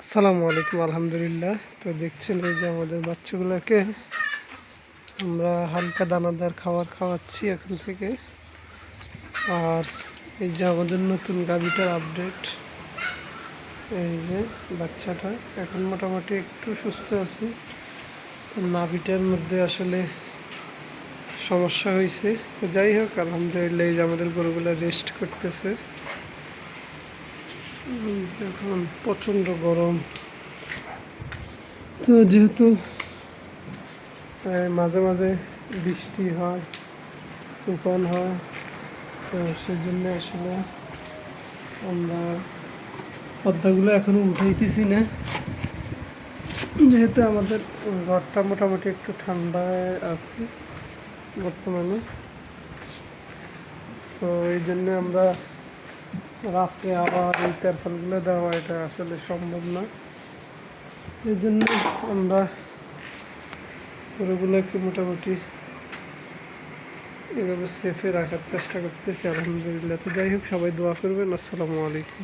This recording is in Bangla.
আসসালামু আলাইকুম। আলহামদুলিল্লাহ। তো দেখছেন এই যে আমাদের বাচ্চাগুলোকে আমরা হালকা দানাদার খাবার খাওয়াচ্ছি এখন থেকে। আর এই যে আমাদের নতুন গাভীটার আপডেট, এই যে বাচ্চাটা এখন মোটামুটি একটু সুস্থ আছে। নাভিটার মধ্যে আসলে সমস্যা হয়েছে, তো যাই হোক আলহামদুলিল্লাহ। এই যে আমাদের গরুগুলো রেস্ট করতেছে। এখন প্রচণ্ড গরম, তো যেহেতু মাঝে মাঝে বৃষ্টি হয়, তুফান হয়, তো সেই জন্য আসলে আমরা পর্দাগুলো এখনও উঠাইতেছি না, যেহেতু আমাদের ঘরটা মোটামুটি একটু ঠান্ডায় আছে বর্তমানে। তো এই জন্য আমরা রাত্রে আবার এই তেরফালগুলো দেওয়া এটা আসলে সম্ভব না। এই জন্য আমরা গরুগুলোকে মোটামুটি এভাবে সেফে রাখার চেষ্টা করতেছি আলহামদুলিল্লাহ। তো যাই হোক, সবাই দোয়া করবেন। আসসালামু আলাইকুম।